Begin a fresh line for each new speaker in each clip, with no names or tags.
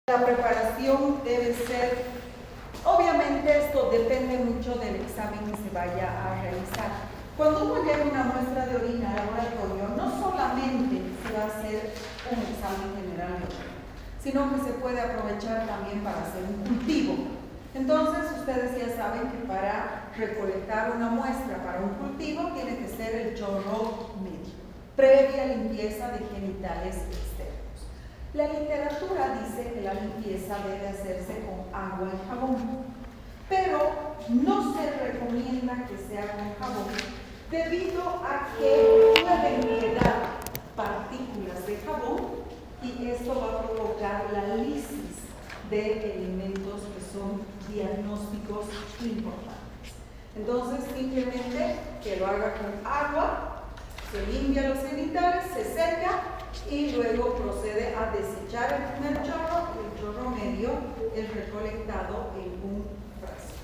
La preparación debe ser, obviamente esto depende mucho del examen que se vaya a realizar. Cuando uno lleva una muestra de orina al laboratorio, no solamente se va a hacer un examen general de orina, sino que se puede aprovechar también para hacer un cultivo. Entonces, ustedes ya saben que para recolectar una muestra para un cultivo tiene que ser el chorro medio, previa limpieza de genitales externos. La literatura dice que la limpieza debe hacerse con agua y jabón, pero no se recomienda que sea con jabón debido a que pueden quedar partículas de jabón y esto va a provocar la lisis de elementos que son diagnósticos importantes. Entonces, simplemente que lo haga con agua, se limpia los genitales, se seca y luego procede a desechar el primer chorro y el chorro medio es recolectado en un frasco.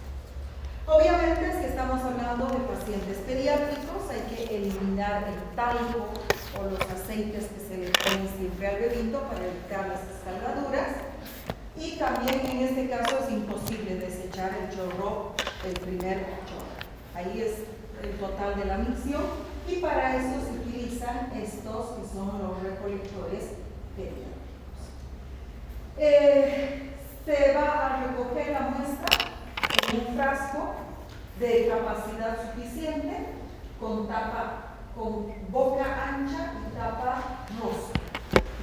Obviamente, si estamos hablando de pacientes pediátricos, hay que eliminar el talco o los aceites que se le ponen siempre al bebito para evitar las escaldaduras. Y también en este caso es imposible desechar el chorro, el primer chorro. Ahí es el total de la micción y para eso se utilizan estos que son los recolectores pediátricos. Se va a recoger la muestra en un frasco de capacidad suficiente con tapa, con boca ancha y tapa rosa.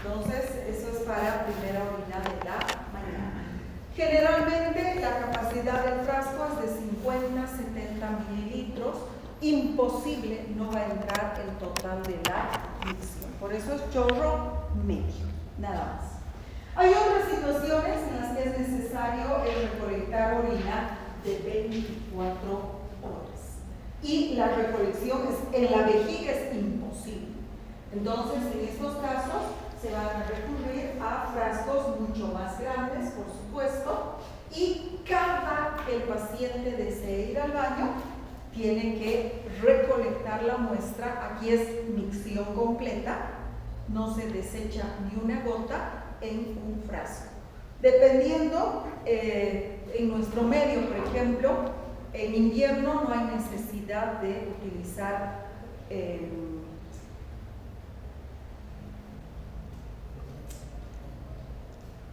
Entonces, eso es para primera orina de la mañana. Generalmente, la capacidad del frasco es de 50-70 mililitros. Imposible no va a entrar el total de la micción. Por eso es chorro medio, nada más. Hay otras situaciones en las que es necesario recolectar orina de 24 horas. Y la recolección en la vejiga es imposible. Entonces, en estos casos, se van a recurrir a frascos mucho más grandes, por supuesto, y cada que el paciente desee ir al baño, tiene que recolectar la muestra. Aquí es micción completa, no se desecha ni una gota en un frasco. Dependiendo, en nuestro medio, por ejemplo, en invierno no hay necesidad de utilizar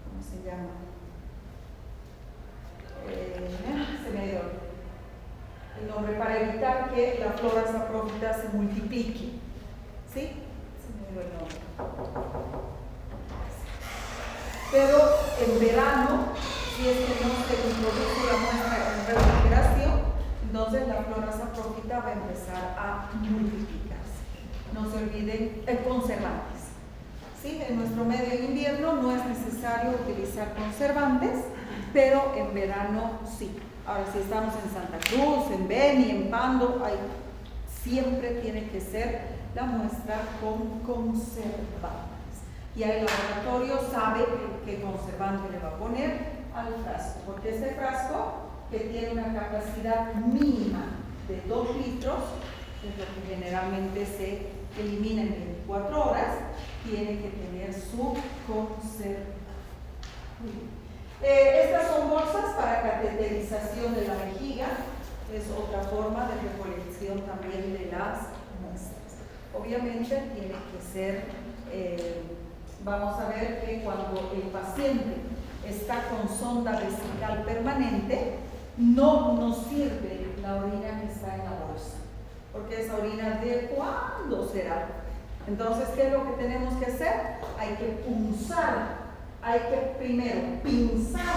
¿cómo se llama? Se me dio el nombre, para evitar que la flora saprófita se multiplique. ¿Sí? Se me dio el nombre. Pero en verano, si es que no se introduce la muestra en refrigeración, entonces la flora saprófita va a empezar a multiplicarse. No se olviden, conservantes. ¿Sí? En nuestro medio en invierno no es necesario utilizar conservantes, pero en verano sí. Ahora, si estamos en Santa Cruz, en Beni, en Pando, siempre tiene que ser la muestra con conservantes. Y el laboratorio sabe qué conservante le va a poner al frasco, porque este frasco, que tiene una capacidad mínima de 2 litros, es lo que generalmente se elimina en 24 horas, tiene que tener su conservante. Estas son bolsas para cateterización de la vejiga, es otra forma de recolección también de las muestras. Obviamente tiene que ser, vamos a ver que cuando el paciente está con sonda vesical permanente, no nos sirve la orina que está en la bolsa, porque esa orina ¿de cuándo será? Entonces, ¿qué es lo que tenemos que hacer? Hay que punzar. Hay que primero pinzar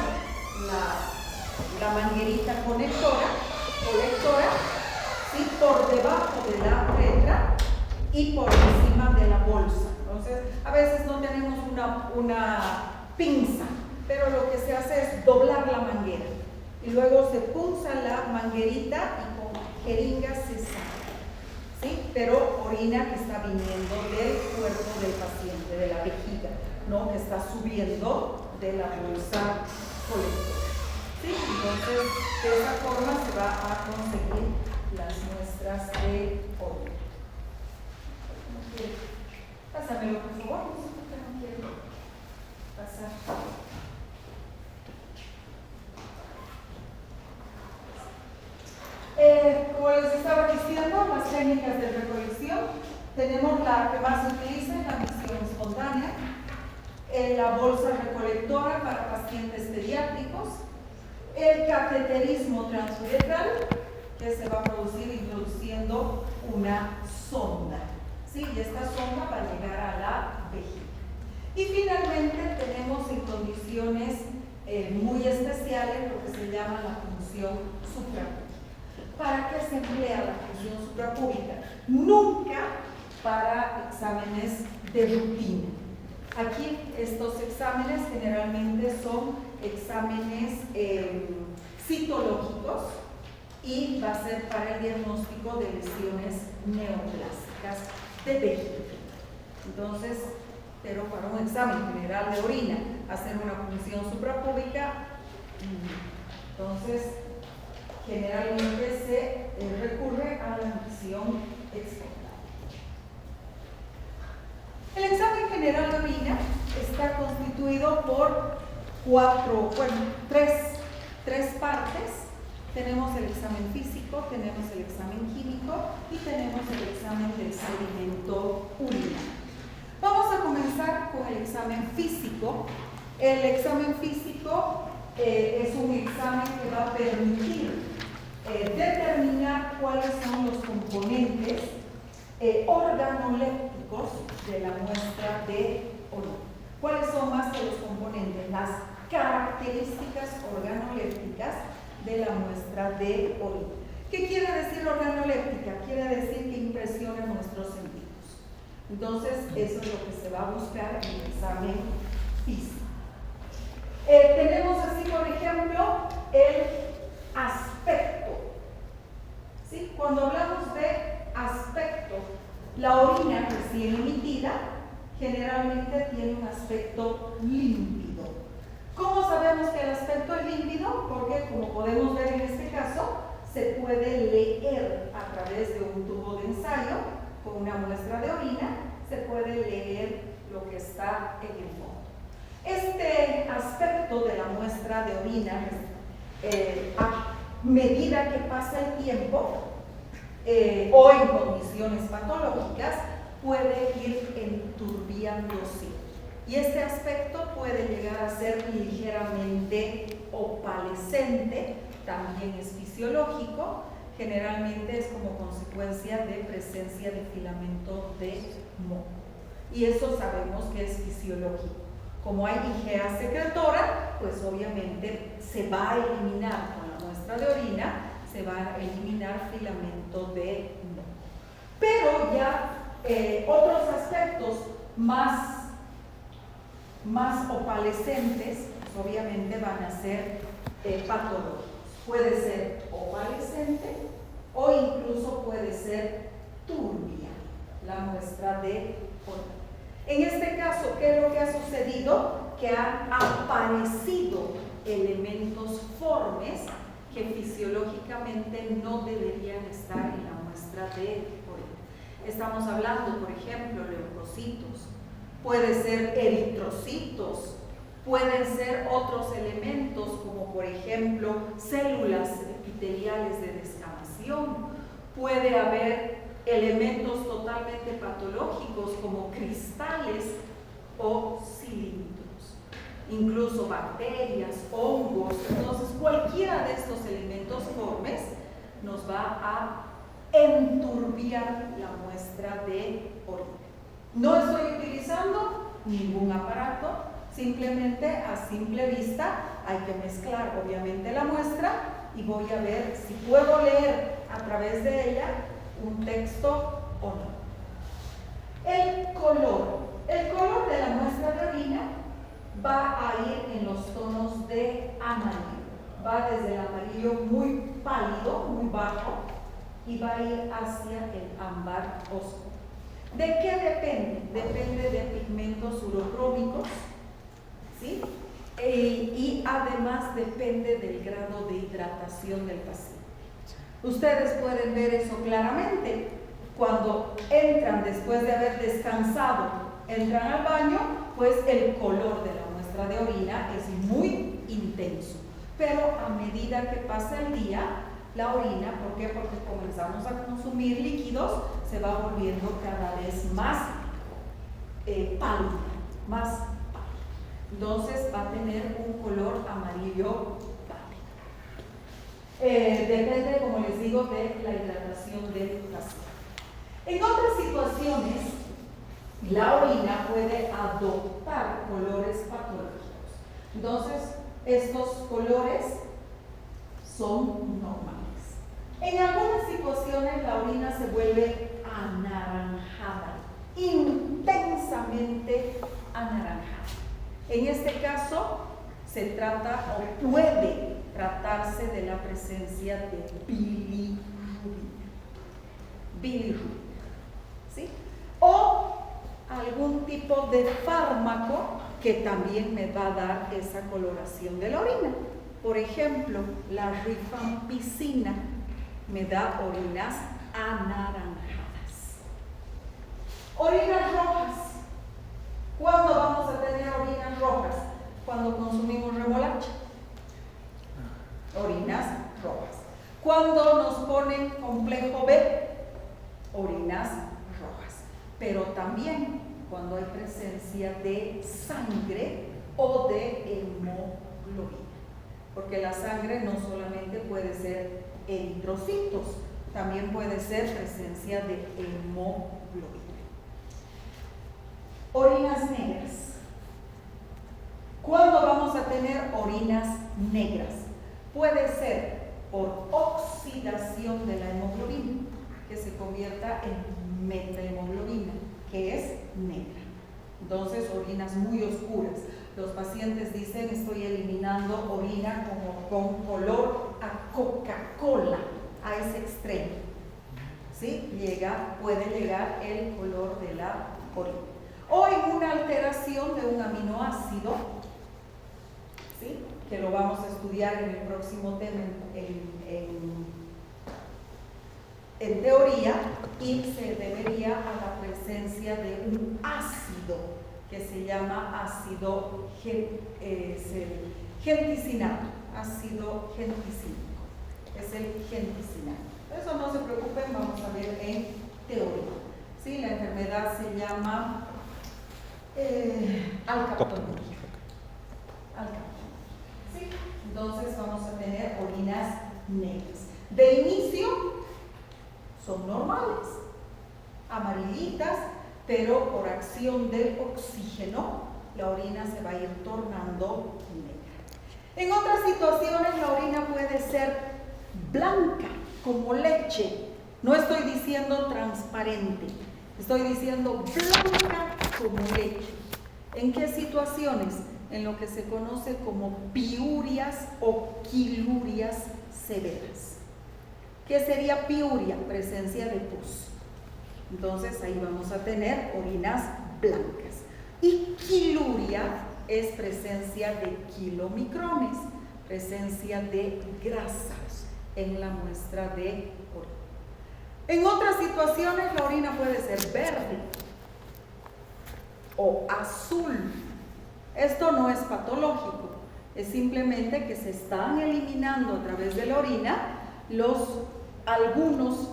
la manguerita colectora, ¿sí? Por debajo de la uretra y por encima de la bolsa. Entonces, a veces no tenemos una pinza, pero lo que se hace es doblar la manguera y luego se punza la manguerita y con jeringa se saca, ¿sí? Pero orina que está viniendo del cuerpo del paciente, de la vejiga, ¿no? Que está subiendo de la bolsa colectora. ¿Sí? Entonces, de esa forma se va a conseguir las muestras de orina. Pásamelo, por favor. No quiero pasar. viendo las técnicas de recolección. Tenemos la que más se utiliza, la misión espontánea, la bolsa recolectora para pacientes pediátricos, el cateterismo transuretral, que se va a producir introduciendo una sonda, ¿sí? Y esta sonda va a llegar a la vejiga. Y finalmente tenemos en condiciones muy especiales lo que se llama la punción suprapúbica. ¿Para qué se emplea la punción suprapúbica? Nunca para exámenes de rutina. Aquí estos exámenes generalmente son exámenes citológicos y va a ser para el diagnóstico de lesiones neoplásicas de vejiga. Entonces, pero para un examen general de orina, hacer una punción suprapúbica, entonces generalmente se recurre a la misión espontánea. El examen general de orina está constituido por tres partes. Tenemos el examen físico, tenemos el examen químico y tenemos el examen del sedimento urinario. Vamos a comenzar con el examen físico. El examen físico es un examen que va a permitir determinar cuáles son los componentes organolépticos de la muestra de orina. ¿Cuáles son más que los componentes? Las características organolépticas de la muestra de orina. ¿Qué quiere decir organoléptica? Quiere decir que impresiona nuestros sentidos. Entonces, eso es lo que se va a buscar en el examen físico. Tenemos así, por ejemplo, el aspecto. ¿Sí? Cuando hablamos de aspecto, la orina recién emitida generalmente tiene un aspecto límpido. ¿Cómo sabemos que el aspecto es límpido? Porque, como podemos ver en este caso, se puede leer a través de un tubo de ensayo. Con una muestra de orina se puede leer lo que está en el fondo. Este aspecto de la muestra de orina, a medida que pasa el tiempo o en condiciones patológicas, puede ir enturbiándose. Y este aspecto puede llegar a ser ligeramente opalescente, también es fisiológico. Generalmente es como consecuencia de presencia de filamento de moco. Y eso sabemos que es fisiológico. Como hay IgA secretora, pues obviamente se va a eliminar con la muestra de orina, se va a eliminar filamento de moco. Pero ya otros aspectos más opalescentes, pues obviamente van a ser patológicos. Puede ser opalescente o incluso puede ser turbia la muestra de orina. En este caso, ¿qué es lo que ha sucedido? Que han aparecido elementos formes que fisiológicamente no deberían estar en la muestra de orina. Estamos hablando, por ejemplo, leucocitos, puede ser eritrocitos, pueden ser otros elementos como por ejemplo células epiteliales de descamación, puede haber elementos totalmente patológicos como cristales o cilindros, incluso bacterias, hongos. Entonces cualquiera de estos elementos formes nos va a enturbiar la muestra de orina. No estoy utilizando ningún aparato, simplemente a simple vista hay que mezclar obviamente la muestra y voy a ver si puedo leer a través de ella un texto o no. El color de la muestra de orina va a ir en los tonos de amarillo. Va desde el amarillo muy pálido, muy bajo, y va a ir hacia el ámbar oscuro. ¿De qué depende? Depende de pigmentos urocrómicos, ¿sí? Y además depende del grado de hidratación del paciente. Ustedes pueden ver eso claramente. Cuando entran después de haber descansado, entran al baño, pues el color de la muestra de orina es muy intenso. Pero a medida que pasa el día, la orina. ¿Por qué? Porque comenzamos a consumir líquidos, se va volviendo cada vez más pálida, más pálida. Entonces va a tener un color amarillo pálido. Depende, como les digo, de la hidratación del paciente. En otras situaciones, la orina puede adoptar colores patológicos. Entonces, estos colores son normales. En algunas situaciones, la orina se vuelve anaranjada, intensamente anaranjada. En este caso, se trata o puede tratarse de la presencia de bilirrubina. ¿Sí? O algún tipo de fármaco que también me va a dar esa coloración de la orina. Por ejemplo, la rifampicina me da orinas anaranjadas. Orinas rojas. ¿Cuándo vamos a tener orinas rojas? Cuando consumimos remolacha. Orinas rojas. Cuando nos ponen complejo B, orinas rojas. Pero también cuando hay presencia de sangre o de hemoglobina. Porque la sangre no solamente puede ser eritrocitos, también puede ser presencia de hemoglobina. Orinas negras. ¿Cuándo vamos a tener orinas negras? Puede ser por oxidación de la hemoglobina, que se convierta en metahemoglobina, que es negra. Entonces, orinas muy oscuras. Los pacientes dicen, estoy eliminando orina como con color a Coca-Cola, a ese extremo. ¿Sí? Puede llegar el color de la orina. O en una alteración de un aminoácido, ¿sí? Que lo vamos a estudiar en el próximo tema en teoría, y se debería a la presencia de un ácido que se llama ácido genticinato, ácido genticínico, es el genticinato. Eso no se preocupen, vamos a ver en teoría. ¿Sí? La enfermedad se llama alcaptonuria. ¿Sí? Entonces vamos a tener orinas negras. De inicio son normales, amarillitas, pero por acción del oxígeno la orina se va a ir tornando negra. En otras situaciones la orina puede ser blanca, como leche. No estoy diciendo transparente, estoy diciendo blanca como leche. ¿En qué situaciones? En lo que se conoce como piurias o quilurias severas. ¿Qué sería piuria? Presencia de pus. Entonces ahí vamos a tener orinas blancas. Y quiluria es presencia de kilomicrones, presencia de grasas en la muestra de orina. En otras situaciones la orina puede ser verde o azul. Esto no es patológico, es simplemente que se están eliminando a través de la orina algunos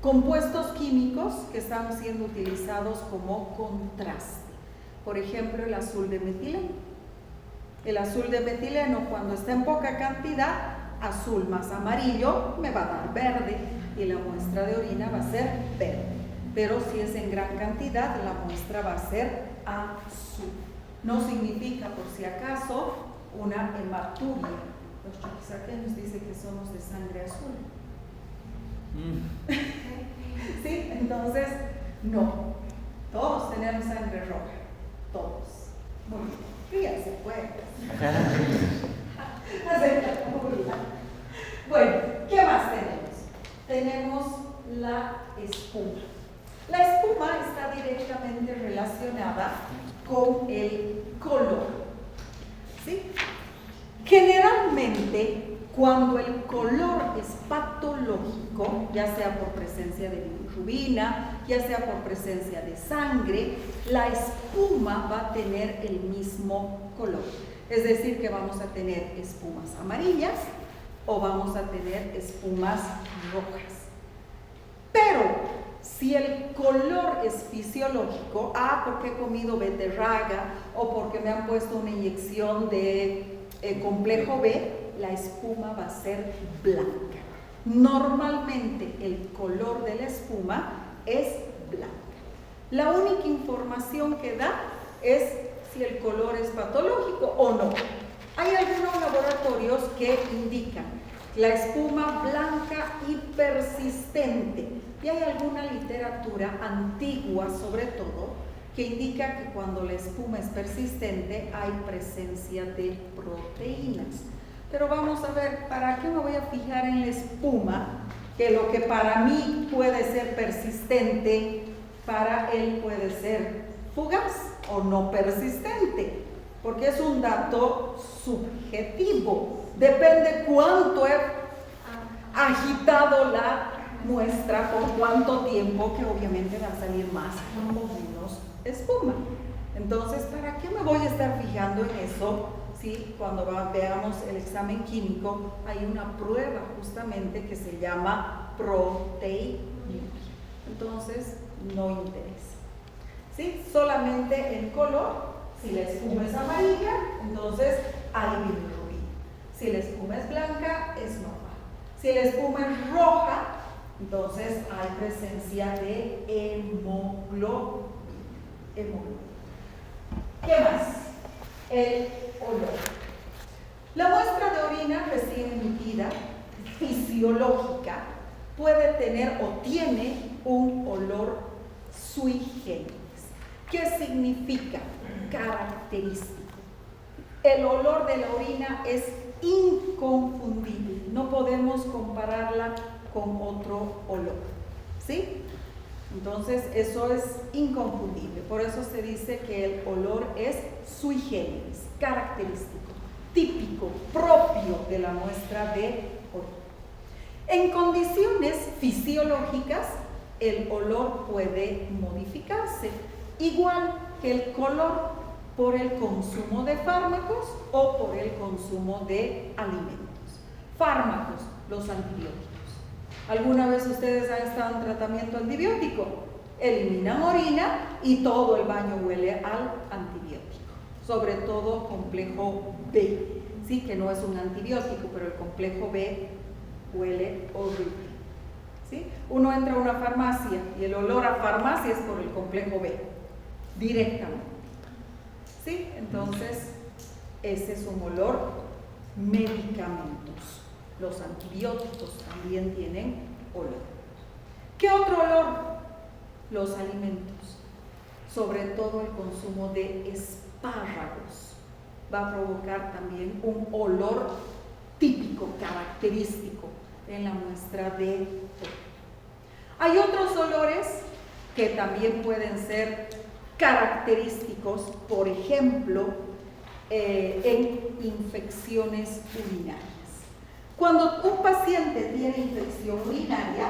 compuestos químicos que están siendo utilizados como contraste. Por ejemplo, el azul de metileno. El azul de metileno, cuando está en poca cantidad, azul más amarillo, me va a dar verde y la muestra de orina va a ser verde. Pero si es en gran cantidad, la muestra va a ser azul. No significa, por si acaso, una hematuria. Los chuquisaqueños dicen que somos de sangre azul. ¿Sí? Entonces, no. Todos tenemos sangre roja. Todos. Muy bien. Fíjense, pues. Bueno, ¿qué más tenemos? Tenemos la espuma. La espuma está directamente relacionada con el color. ¿Sí? Generalmente, cuando el color es patológico, ya sea por presencia de bilirrubina, ya sea por presencia de sangre, la espuma va a tener el mismo color. Es decir, que vamos a tener espumas amarillas o vamos a tener espumas rojas. Pero si el color es fisiológico, porque he comido beterraga o porque me han puesto una inyección de complejo B, la espuma va a ser blanca. Normalmente el color de la espuma es blanca. La única información que da es si el color es patológico o no. Hay algunos laboratorios que indican la espuma blanca y persistente. Y hay alguna literatura antigua, sobre todo, que indica que cuando la espuma es persistente hay presencia de proteínas. Pero vamos a ver, ¿para qué me voy a fijar en la espuma? Que lo que para mí puede ser persistente, para él puede ser fugaz o no persistente, porque es un dato subjetivo. Depende cuánto he agitado la muestra, por cuánto tiempo, que obviamente va a salir más o menos espuma. Entonces, ¿para qué me voy a estar fijando en eso? Si cuando veamos el examen químico hay una prueba justamente que se llama proteinuria. Entonces, no interesa. ¿Sí? Solamente el color. Si la espuma es amarilla, entonces hay bilirrubina. Si la espuma es blanca, es normal. Si la espuma es roja, entonces hay presencia de hemoglobina. ¿Qué más? El olor. La muestra de orina recién emitida, fisiológica, puede tener o tiene un olor sui generis. ¿Qué significa? Característico. El olor de la orina es inconfundible, no podemos compararla con otro olor, ¿sí? Entonces eso es inconfundible, por eso se dice que el olor es sui generis, característico, típico, propio de la muestra de orina. En condiciones fisiológicas, el olor puede modificarse, igual que el color, por el consumo de fármacos o por el consumo de alimentos. Fármacos, los antibióticos. ¿Alguna vez ustedes han estado en tratamiento antibiótico? Eliminan orina y todo el baño huele al antibiótico, sobre todo complejo B, sí, que no es un antibiótico, pero el complejo B huele horrible, ¿sí? Uno entra a una farmacia y el olor a farmacia es por el complejo B, directamente, ¿sí? Entonces, ese es un olor medicamentos. Los antibióticos también tienen olor. ¿Qué otro olor? Los alimentos, sobre todo el consumo de espárragos, va a provocar también un olor típico, característico en la muestra de orina. Hay otros olores que también pueden ser característicos, por ejemplo, en infecciones urinarias. Cuando un paciente tiene infección urinaria,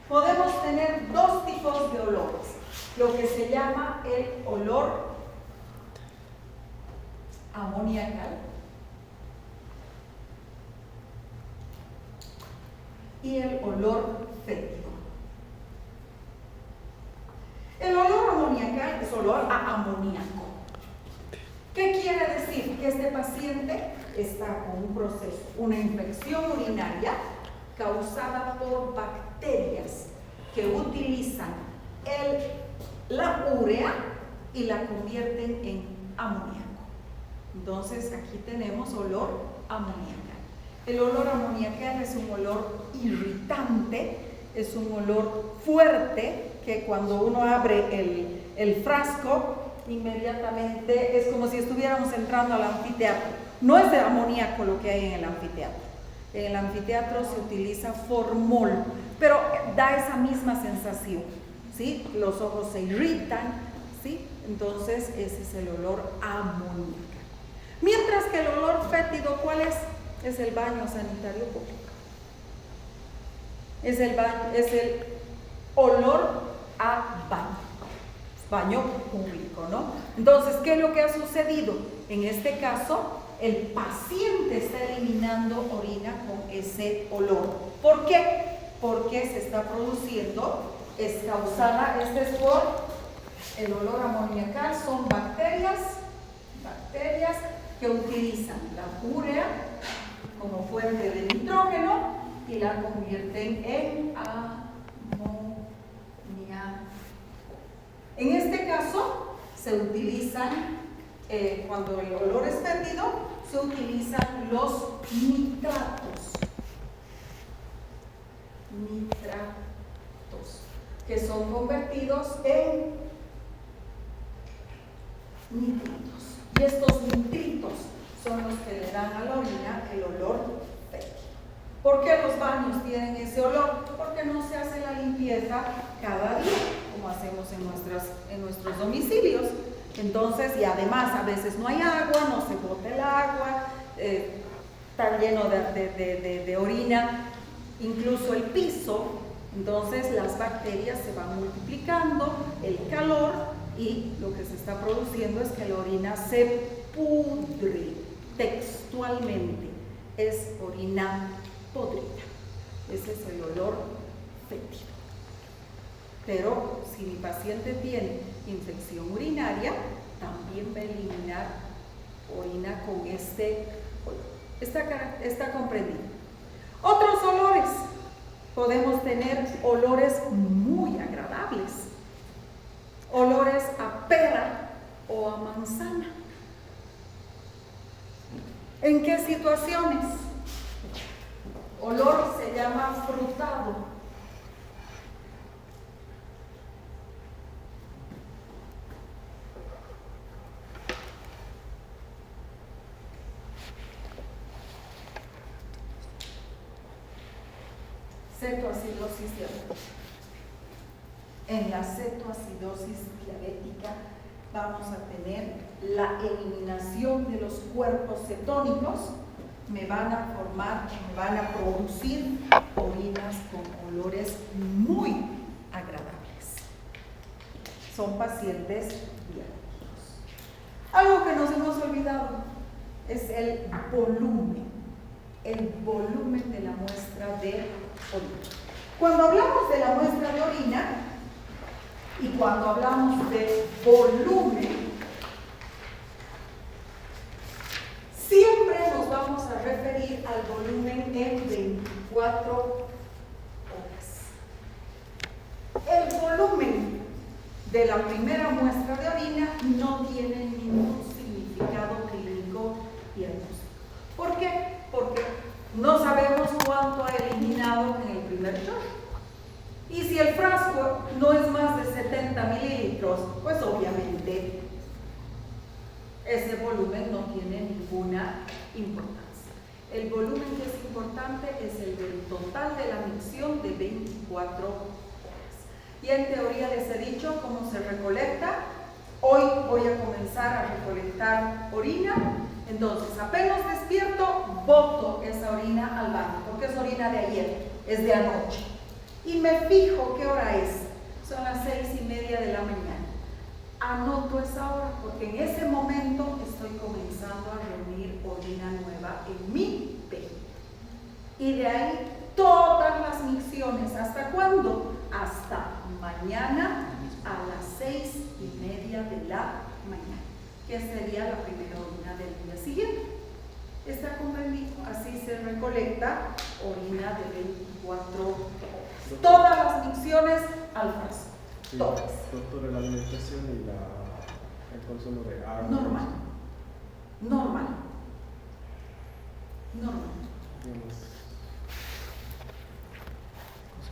podemos tener dos tipos de olores, lo que se llama el olor amoniacal y el olor fétido. El olor amoniacal es olor a amoníaco. ¿Qué quiere decir? Que este paciente está con un proceso, una infección urinaria causada por bacterias que utilizan la urea y la convierten en amoníaco. Entonces aquí tenemos olor amoniacal. El olor amoniacal es un olor irritante, es un olor fuerte que cuando uno abre el frasco, inmediatamente es como si estuviéramos entrando al anfiteatro. No es de amoníaco lo que hay en el anfiteatro. En el anfiteatro se utiliza formol, pero da esa misma sensación, ¿sí? Los ojos se irritan, ¿sí? Entonces ese es el olor amoníaco. Mientras que el olor fétido, ¿cuál es? Es el baño sanitario público. Es el olor a baño público, ¿no? Entonces, ¿qué es lo que ha sucedido? En este caso, el paciente está eliminando orina con ese olor. ¿Por qué? Porque se está produciendo, es causada, este es por el olor amoniacal, son bacterias que utilizan la urea como fuente de nitrógeno y la convierten en amoníaco. En este caso se utilizan, cuando el olor es perdido, se utilizan los nitratos, que son convertidos en nitritos. Y estos nitritos son los que le dan a la orina el olor fétido. ¿Por qué los baños tienen ese olor? Porque no se hace la limpieza cada día, como hacemos en nuestros domicilios. Entonces, y además a veces no hay agua, no se bota el agua, está lleno de orina, incluso el piso. Entonces las bacterias se van multiplicando, el calor, y lo que se está produciendo es que la orina se pudre. Textualmente es orina podrida. Ese es el olor fétido. Pero si mi paciente tiene infección urinaria, también va a eliminar orina con este olor. Está comprendido. Otros olores. Podemos tener olores muy agradables. Olores a pera o a manzana. ¿En qué situaciones? Olor se llama frutado. Cetoacidosis diabética. En la cetoacidosis diabética vamos a tener la eliminación de los cuerpos cetónicos, me van a producir orinas con olores muy agradables. Son pacientes diabéticos. Algo que nos hemos olvidado es el volumen de la muestra de orina. Cuando hablamos de la muestra de orina y cuando hablamos de volumen, siempre nos vamos a referir al volumen en 24 horas. El volumen de la primera muestra de orina no tiene ningún significado clínico diagnóstico. ¿Por qué? Porque no sabemos cuánto ha eliminado en el primer shot. Y si el frasco no es más de 70 mililitros, pues obviamente ese volumen no tiene ninguna importancia. El volumen que es importante es el del total de la micción de 24 horas. Y en teoría les he dicho cómo se recolecta. Hoy voy a comenzar a recolectar orina. Entonces, apenas despierto, boto esa orina al baño, porque es orina de ayer, es de anoche. Y me fijo qué hora es. Son las 6:30 de la mañana. Anoto esa hora, porque en ese momento estoy comenzando a reunir orina nueva en mi pecho. Y de ahí todas las micciones. ¿Hasta cuándo? Hasta mañana a las 6:30 de la mañana, que sería la primera orina del día siguiente. ¿Está comprendido? Así se recolecta orina de 24 horas. Todas las micciones al frasco.
Sí,
todas.
Doctora, la alimentación y el consumo de agua.
Normal.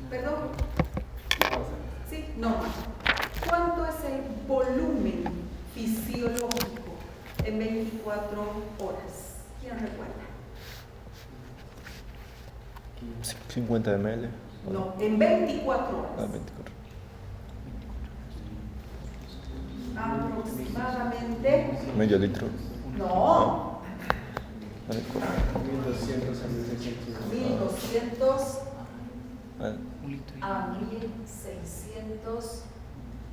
Perdón. Sí, normal. ¿Cuánto es el volumen fisiológico en 24 horas? ¿Quién recuerda?
50 ml.
No, en 24 horas.
24.
Aproximadamente.
Medio litro.
No.
1200 a 1600.
1200
Ah,
a 1600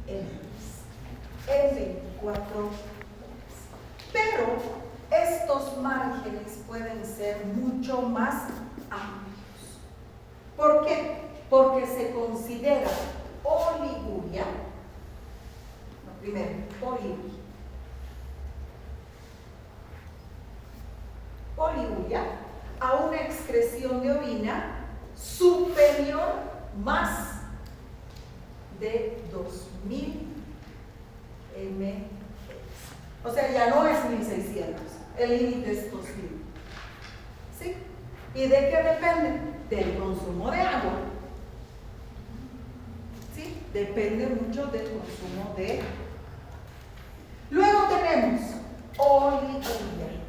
en 24 horas. Pero estos márgenes pueden ser mucho más amplios. ¿Por qué? Porque se considera oliguria, primero, oliguria a una excreción de orina superior más de 2000 ml. O sea, ya no es 1600, el límite es 2000. ¿Sí? ¿Y de qué depende? Del consumo de agua. ¿Sí? Depende mucho del consumo de agua. Luego tenemos oliguria.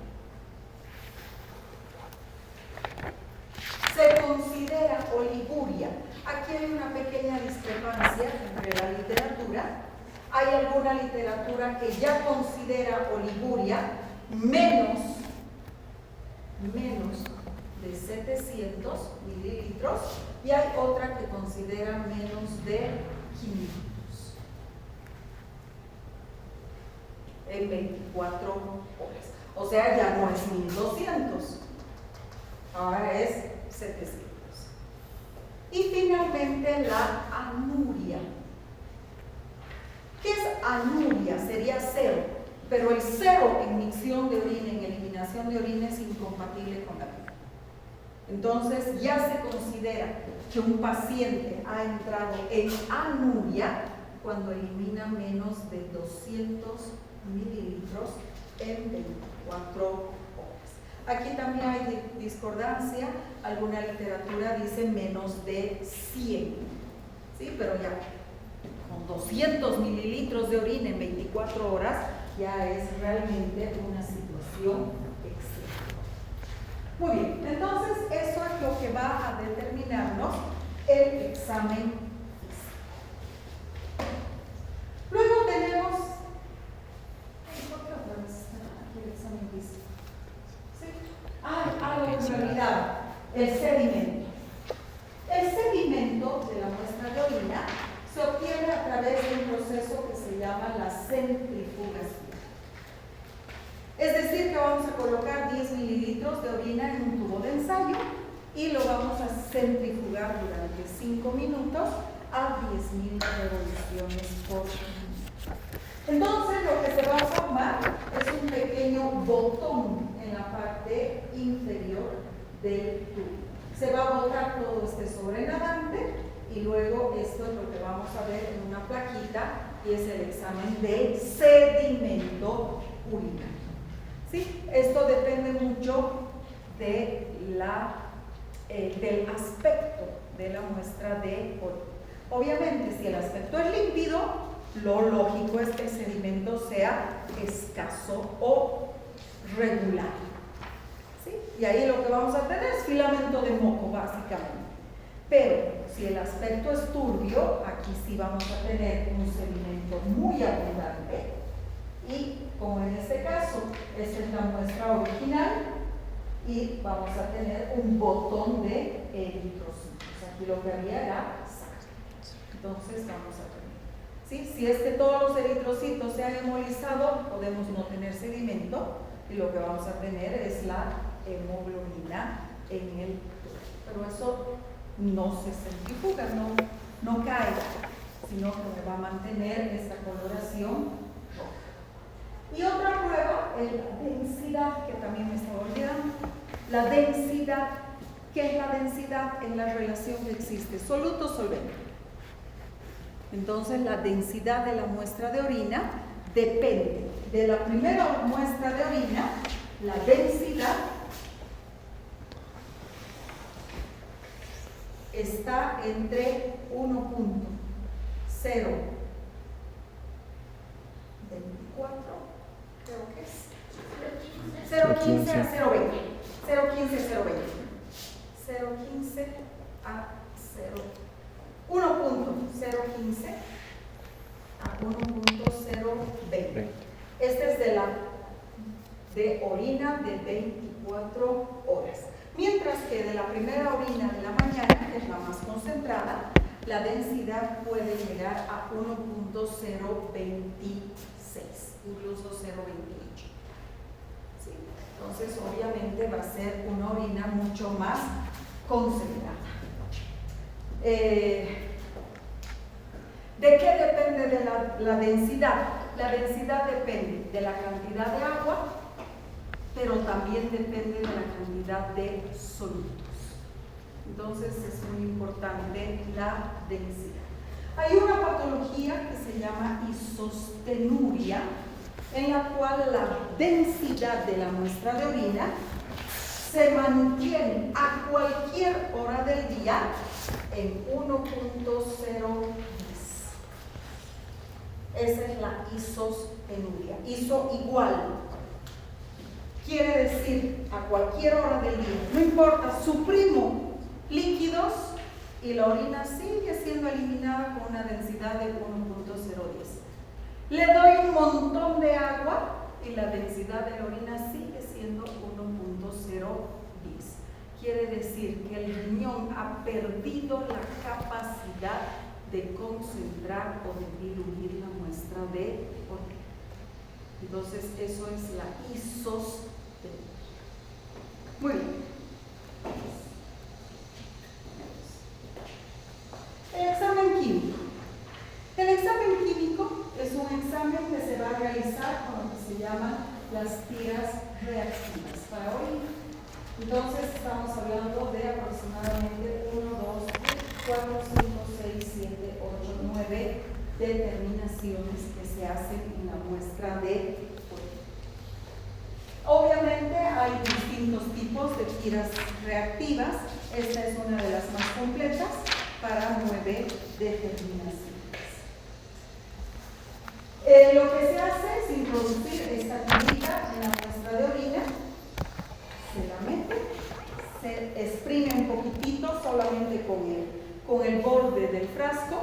Se considera oliguria. Aquí hay una pequeña discrepancia entre la literatura. Hay alguna literatura que ya considera oliguria menos de 700 mililitros y hay otra que considera menos de 500 en 24 horas. O sea, ya no es 1200, ahora es 700. Y finalmente la anuria. ¿Qué es anuria? Sería cero, pero el cero en micción de orina, en eliminación de orina, es incompatible con la vida. Entonces ya se considera que un paciente ha entrado en anuria cuando elimina menos de 200 mililitros en 24 horas. Aquí también hay discordancia, alguna literatura dice menos de 100, ¿sí? Pero ya con 200 mililitros de orina en 24 horas ya es realmente una situación extrema. Muy bien, entonces eso es lo que va a determinarnos el examen físico. Luego tenemos, ¿por qué otra vez aquí el examen físico? ¿Sí? Algo en realidad, el sedimento. El sedimento de la muestra de orina se obtiene a través de un proceso que se llama la centrifugación. Es decir, que vamos a colocar 10 mililitros de orina en un tubo de ensayo y lo vamos a centrifugar durante 5 minutos a 10.000 revoluciones por minuto. Entonces, lo que se va a formar es un pequeño botón en la parte inferior del tubo. Se va a botar todo este sobrenadante y luego esto es lo que vamos a ver en una plaquita y es el examen de sedimento urinario. ¿Sí? Esto depende mucho de del aspecto de la muestra de orina. Obviamente, si el aspecto es límpido, lo lógico es que el sedimento sea escaso o regular. ¿Sí? Y ahí lo que vamos a tener es filamento de moco, básicamente. Pero si el aspecto es turbio, aquí sí vamos a tener un sedimento muy abundante y, como en este caso, esta es la muestra original y vamos a tener un botón de eritrocitos. Aquí lo que había era sangre. Entonces vamos a tener, ¿sí? Si es que todos los eritrocitos se han hemolizado, podemos no tener sedimento y lo que vamos a tener es la hemoglobina en el tubo. Pero eso no se centrifuga, no cae, sino que me va a mantener esta coloración roja. Y otra prueba es la densidad, que también me estaba olvidando. La densidad, ¿qué es la densidad? Es la relación que existe soluto-solvente. Entonces, la densidad de la muestra de orina depende de la primera muestra de orina, la densidad está entre 1.024, creo que es 0.15 a 0.20, 0.15 a 0.20, 0.15 a 1.015 a 1.020. Este es de orina de 24 horas. Mientras que de la primera orina de la mañana, que es la más concentrada, la densidad puede llegar a 1.026, incluso 0.28. ¿sí? Entonces, obviamente va a ser una orina mucho más concentrada. ¿De qué depende de la densidad? La densidad depende de la cantidad de agua, pero también depende de la cantidad de sólidos. Entonces es muy importante la densidad. Hay una patología que se llama isostenuria, en la cual la densidad de la muestra de orina se mantiene a cualquier hora del día en 1.0. Esa es la isostenuria. Iso igual. Quiere decir a cualquier hora del día. No importa, suprimo líquidos y la orina sigue siendo eliminada con una densidad de 1.010. Le doy un montón de agua y la densidad de la orina sigue siendo 1.010. Quiere decir que el riñón ha perdido la capacidad de concentrar o de diluir la muestra de orina. Entonces, eso es la isostenuria. Muy bien. El examen químico. El examen químico es un examen que se va a realizar con lo que se llaman las tiras reactivas para orina. Entonces, estamos hablando de aproximadamente 1, 2, 4, 5, 6, 7, 8, 9 determinaciones que se hacen en la muestra de orina. Obviamente hay distintos tipos de tiras reactivas. Esta es una de las más completas para 9 determinaciones. Lo que se hace es introducir esta tirita en la muestra de orina, se la mete, se exprime un poquitito solamente con el borde del frasco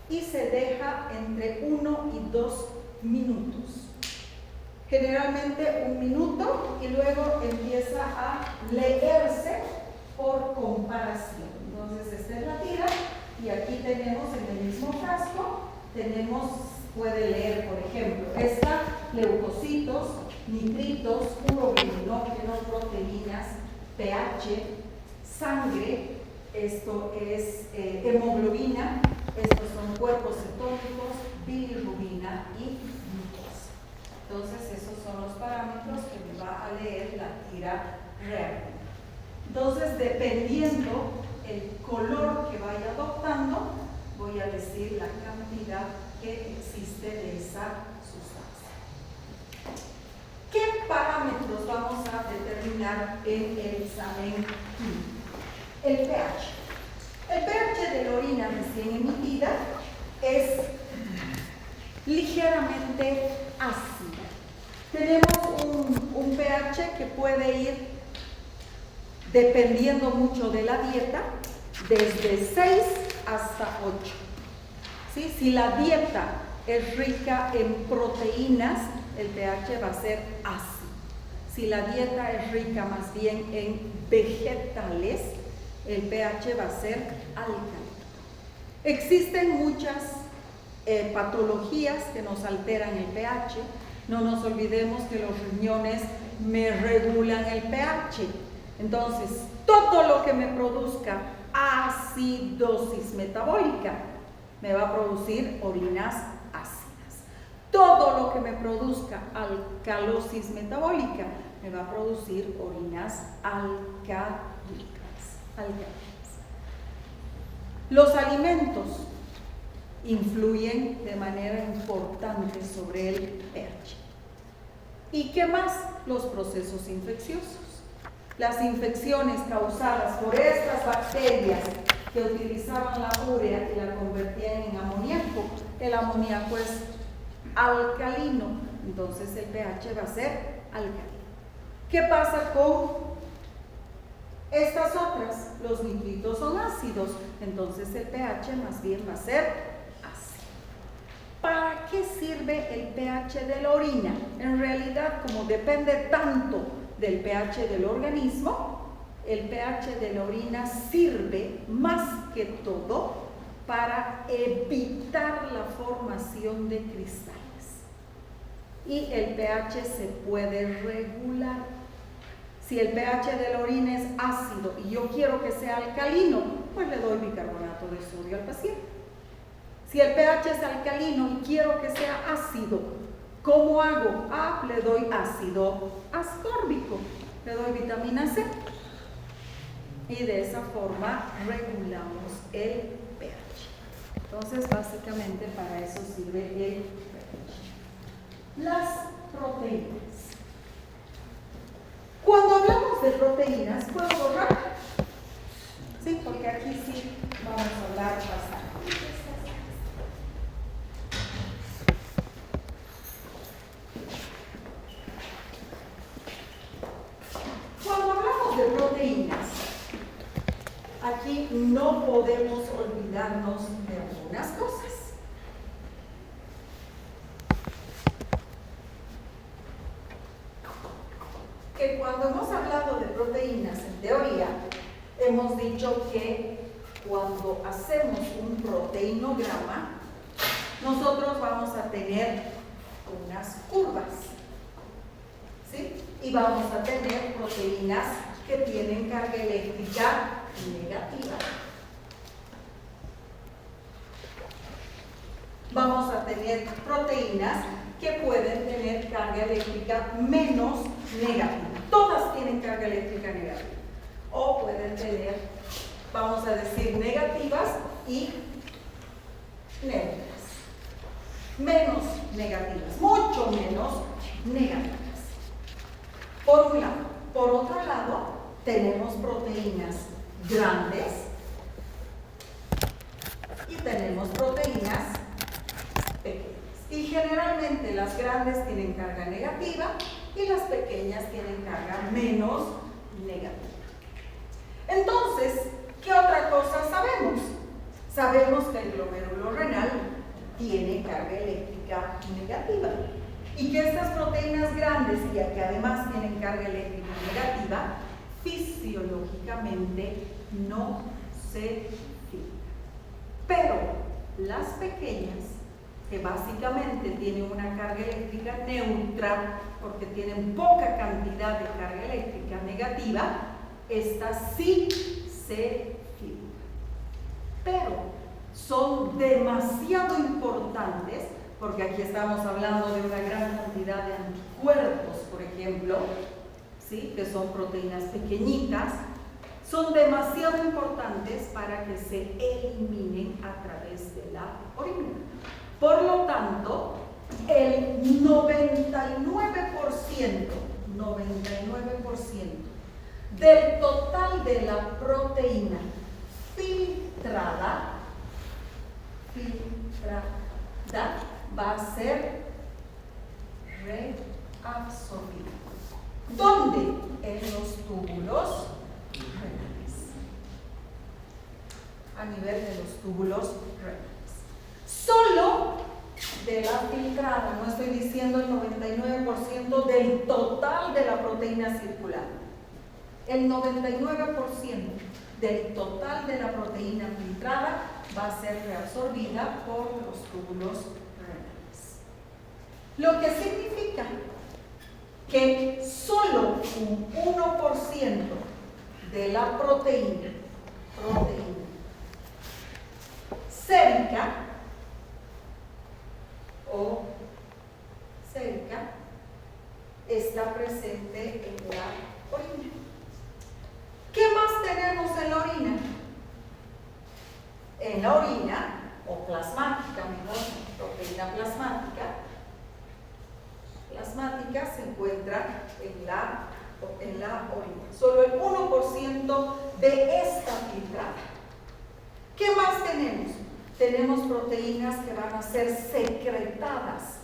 y se deja entre 1 y 2 minutos. Generalmente 1 minuto y luego empieza a leerse por comparación. Entonces esta es la tira y aquí tenemos en el mismo frasco, puede leer por ejemplo, leucocitos, nitritos, urobilinógeno, proteínas, pH, sangre, esto es hemoglobina, estos son cuerpos cetónicos, bilirrubina y glucosa. Entonces esos son los parámetros que me va a leer la tira reactiva. Entonces, dependiendo el color que vaya adoptando, voy a decir la cantidad que existe de esa sustancia. ¿Qué parámetros vamos a determinar en el examen químico? El pH. El pH de la orina recién emitida es ligeramente ácida. Tenemos un pH que puede ir, dependiendo mucho de la dieta, desde 6 hasta 8. ¿Sí? Si la dieta es rica en proteínas, el pH va a ser ácido. Si la dieta es rica más bien en vegetales, el pH va a ser alcalino. Existen muchas patologías que nos alteran el pH. No nos olvidemos que los riñones me regulan el pH. Entonces, todo lo que me produzca acidosis metabólica me va a producir orinas ácidas. Todo lo que me produzca alcalosis metabólica me va a producir orinas alcalinas. Los alimentos influyen de manera importante sobre el pH. ¿Y qué más? Los procesos infecciosos. Las infecciones causadas por estas bacterias que utilizaban la urea y la convertían en amoníaco. El amoníaco es alcalino, entonces el pH va a ser alcalino. ¿Qué pasa con estas otras? Los nitritos son ácidos, entonces el pH más bien va a ser ácido. ¿Para qué sirve el pH de la orina? En realidad, como depende tanto del pH del organismo, el pH de la orina sirve más que todo para evitar la formación de cristales. y el pH se puede regular. Si el pH de la orina es ácido y yo quiero que sea alcalino, pues le doy bicarbonato de sodio al paciente. Si el pH es alcalino y quiero que sea ácido, ¿cómo hago? Le doy ácido ascórbico, le doy vitamina C. Y de esa forma regulamos el pH. Entonces, básicamente para eso sirve el pH. Las proteínas. Cuando hablamos de proteínas, ¿puedo borrar? Sí, porque aquí sí vamos a hablar bastante. Cuando hablamos de proteínas, aquí no podemos olvidarnos de algunas cosas. Que cuando hemos hablado de proteínas en teoría, hemos dicho que cuando hacemos un proteinograma, nosotros vamos a tener unas curvas, ¿sí? Y vamos a tener proteínas que tienen carga eléctrica negativa. Vamos a tener proteínas que pueden tener carga eléctrica menos negativa. Todas tienen carga eléctrica negativa. O pueden tener, vamos a decir, negativas y neutras. Menos negativas, mucho menos negativas. Por un lado. Por otro lado, tenemos proteínas grandes y tenemos proteínas pequeñas. Y generalmente las grandes tienen carga negativa y las pequeñas tienen carga menos negativa. Entonces, ¿qué otra cosa sabemos? Sabemos que el glomérulo renal tiene carga eléctrica negativa y que estas proteínas grandes, ya que además tienen carga eléctrica negativa, fisiológicamente no se filtran. Pero las pequeñas, que básicamente tienen una carga eléctrica neutra, porque tienen poca cantidad de carga eléctrica negativa, estas sí se filtran. Pero son demasiado importantes, porque aquí estamos hablando de una gran cantidad de anticuerpos, por ejemplo, ¿sí? Que son proteínas pequeñitas, son demasiado importantes para que se eliminen a través de la orina. Por lo tanto, el 99% del total de la proteína filtrada va a ser reabsorbida. ¿Dónde? En los túbulos renales. A nivel de los túbulos renales. Solo de la filtrada, no estoy diciendo el 99% del total de la proteína circular. El 99% del total de la proteína filtrada va a ser reabsorbida por los túbulos renales. Lo que significa que solo un 1% de la proteína sérica o sérica está presente en la orina. ¿Qué más tenemos en la orina? En la orina, o plasmática, mejor, proteína plasmática se encuentra en la orina. Solo el 1% de esta filtrada. ¿Qué más tenemos? Tenemos proteínas que van a ser secretadas,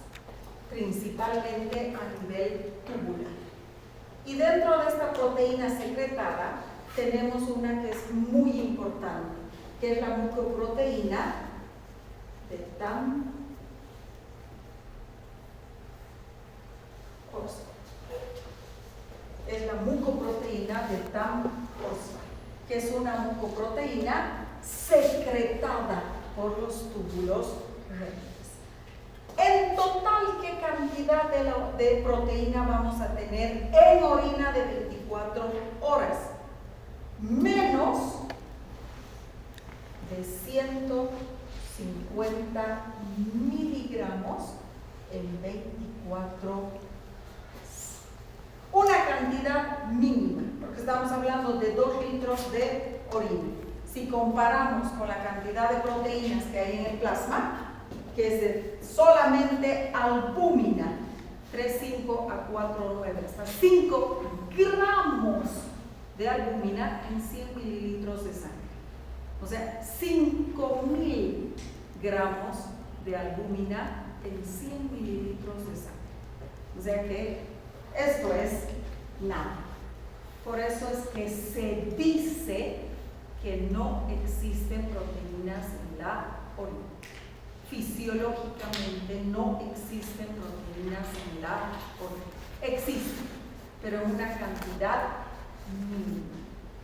principalmente a nivel tubular. Y dentro de esta proteína secretada, tenemos una que es muy importante, que es la mucoproteína de TAM fosfato. Es la mucoproteína de TAM fosfato, que es una mucoproteína secretada por los túbulos renales. En total, ¿qué cantidad de proteína vamos a tener en orina de 24 horas? Menos de 150 miligramos en 24 horas. Una cantidad mínima, porque estamos hablando de 2 litros de orina. Si comparamos con la cantidad de proteínas que hay en el plasma, que es de solamente albúmina, 3,5 a 4,9, hasta 5 gramos de albúmina en 100 mililitros de sangre. O sea, 5,000 gramos de albúmina en 100 mililitros de sangre. O sea que esto es nada. Por eso es que se dice que no existen proteínas en la orina. Fisiológicamente no existen proteínas en la orina. Existen, pero en una cantidad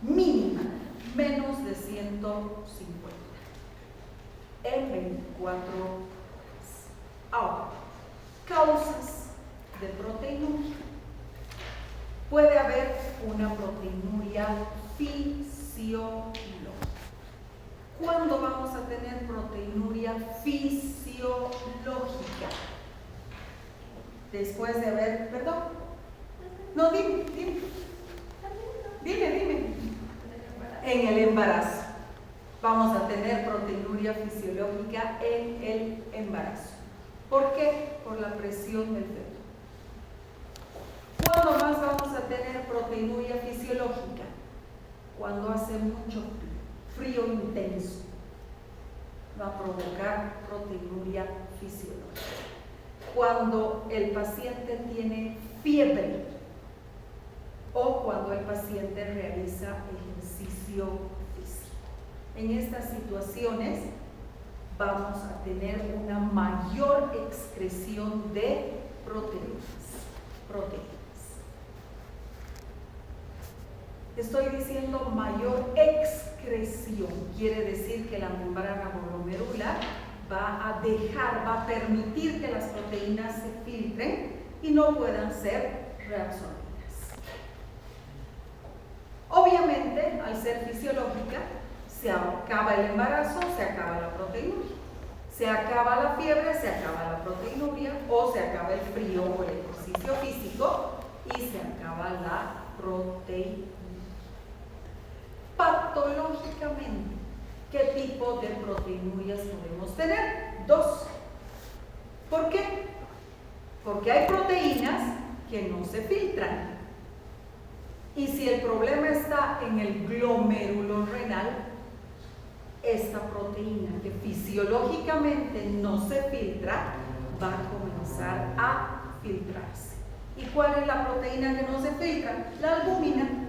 mínima, menos de 150 en 24 horas. Ahora, causas de proteinuria. Puede haber una proteinuria fisiológica. ¿Cuándo vamos a tener proteinuria fisiológica? Después de haber, perdón. No, dime. En el embarazo. Vamos a tener proteinuria fisiológica en el embarazo. ¿Por qué? Por la presión del feto. ¿Cuándo más vamos a tener proteinuria fisiológica? Cuando hace mucho frío intenso. Va a provocar proteinuria fisiológica. Cuando el paciente tiene fiebre o cuando el paciente realiza ejercicio físico. En estas situaciones vamos a tener una mayor excreción de proteínas. Estoy diciendo mayor excreción, quiere decir que la membrana glomerular va a permitir que las proteínas se filtren y no puedan ser reabsorbidas. Obviamente, al ser fisiológica, se acaba el embarazo, se acaba la proteinuria. Se acaba la fiebre, se acaba la proteinuria, o se acaba el frío o el ejercicio físico y se acaba la proteinuria. Patológicamente, ¿qué tipo de proteinurias podemos tener? 2. ¿Por qué? Porque hay proteínas que no se filtran. Y si el problema está en el glomérulo renal, esta proteína que fisiológicamente no se filtra va a comenzar a filtrarse. ¿Y cuál es la proteína que no se filtra? La albúmina.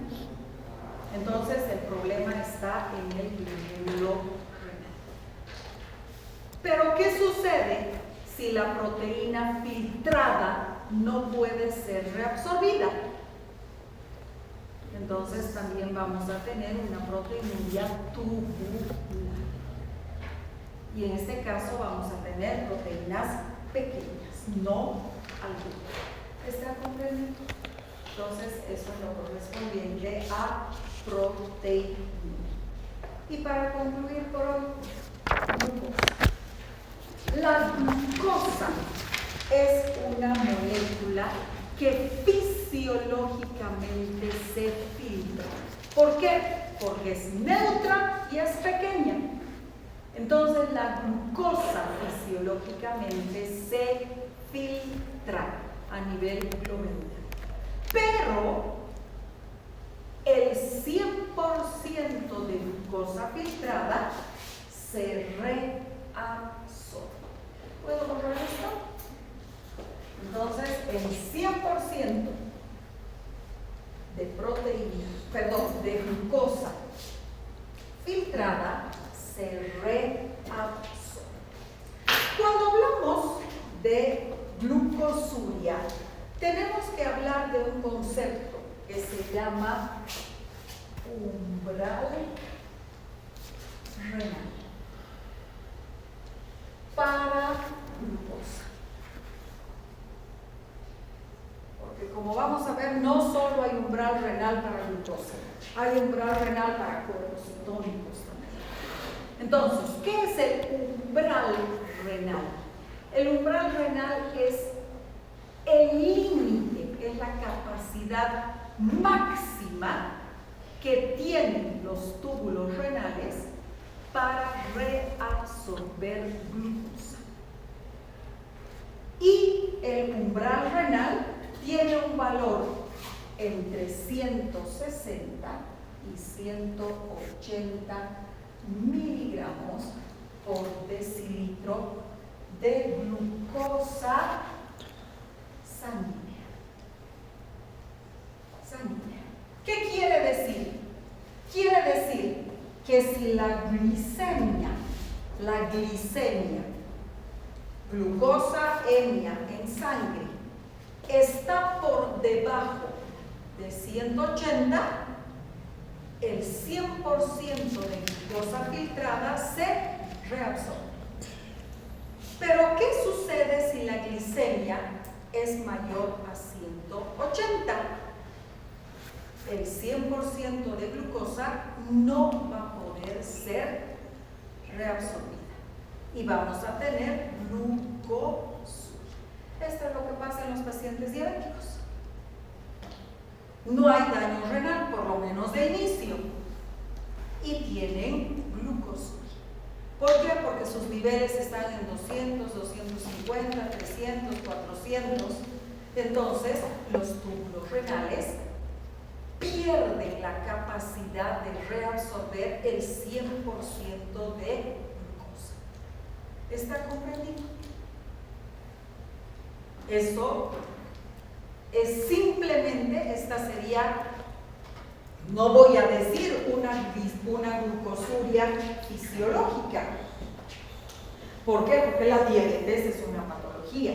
Entonces el problema está en el glomérulo renal. Pero ¿qué sucede si la proteína filtrada no puede ser reabsorbida? Entonces también vamos a tener una proteinuria tubular. Y en este caso vamos a tener proteínas pequeñas, no algunas. ¿Está comprendiendo? Entonces eso es lo correspondiente a proteína. Y para concluir por hoy, la glucosa es una molécula que fisiológicamente se filtra. ¿Por qué? Porque es neutra y es pequeña. Entonces la glucosa fisiológicamente se filtra a nivel glomerular. Pero el 100% de glucosa filtrada se reabsorbe. ¿Puedo borrar esto? Entonces, el 100% de proteína, de glucosa filtrada se reabsorbe. Cuando hablamos de glucosuria, tenemos que hablar de un concepto que se llama umbral renal para glucosa. como vamos a ver, no solo hay umbral renal para glucosa, hay umbral renal para cuerpos cetónicos también. Entonces, ¿qué es el umbral renal? El umbral renal es el límite, es la capacidad máxima que tienen los túbulos renales para reabsorber glucosa. Y el umbral renal tiene un valor entre 160 y 180 miligramos por decilitro de glucosa sanguínea. ¿Qué quiere decir? Quiere decir que si la glicemia, glucosa hemia en sangre, está por debajo de 180, el 100% de glucosa filtrada se reabsorbe. Pero, ¿qué sucede si la glicemia es mayor a 180? El 100% de glucosa no va a poder ser reabsorbida y vamos a tener glucosuria. Esto es lo que pasa en los pacientes diabéticos. No hay daño renal, por lo menos de inicio, y tienen glucosuria. ¿Por qué? Porque sus niveles están en 200, 250, 300, 400. Entonces, los túbulos renales pierden la capacidad de reabsorber el 100% de glucosa. ¿Está comprendido? Eso es simplemente, esta sería, no voy a decir una glucosuria fisiológica. ¿Por qué? Porque la diabetes es una patología,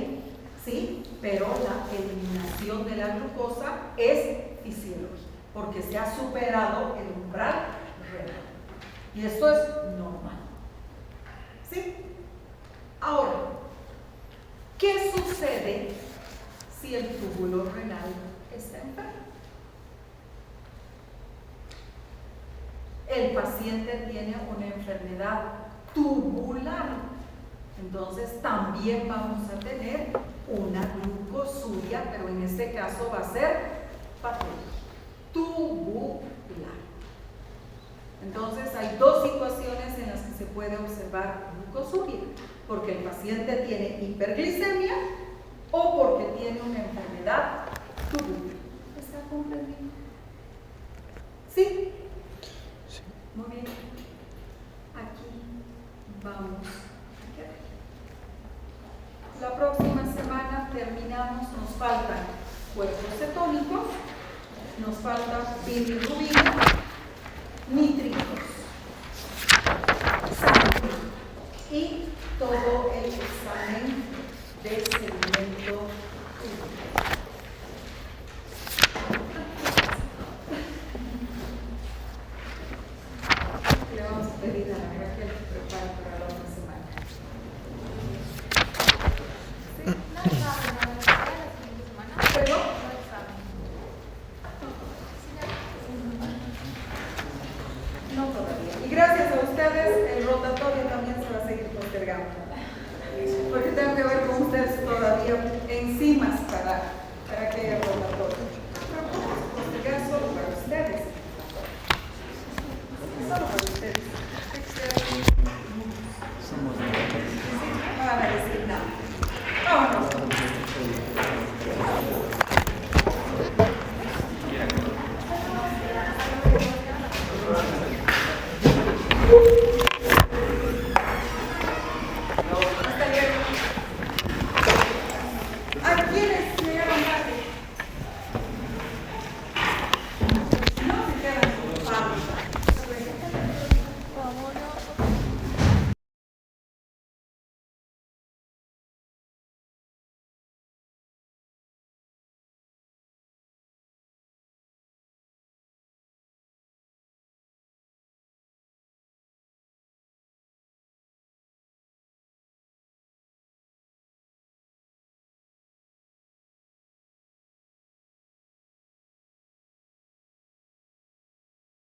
¿sí? Pero la eliminación de la glucosa es fisiológica, porque se ha superado el umbral renal. Y esto es normal, ¿sí? Ahora, ¿qué sucede si el túbulo renal está enfermo? El paciente tiene una enfermedad tubular, entonces también vamos a tener una glucosuria, pero en este caso va a ser patológica, tubular. Entonces hay dos situaciones en las que se puede observar glucosuria, porque el paciente tiene hiperglicemia o porque tiene una enfermedad tubular. ¿Está comprendido? ¿Sí? Muy bien. Aquí vamos a quedar. La próxima semana terminamos, nos faltan cuerpos cetónicos, nos falta bilirrubina, nítricos, sangre y todo el examen de sedimento. Le vamos a pedir a Raquel que prepare para la otra semana. ¿Sí?
No saben, la siguiente semana.
¿Pero?
No saben.
No todavía. Y gracias a ustedes, el rotatorio también se va a seguir postergando. Porque tengo que ver con ustedes todavía enzimas para que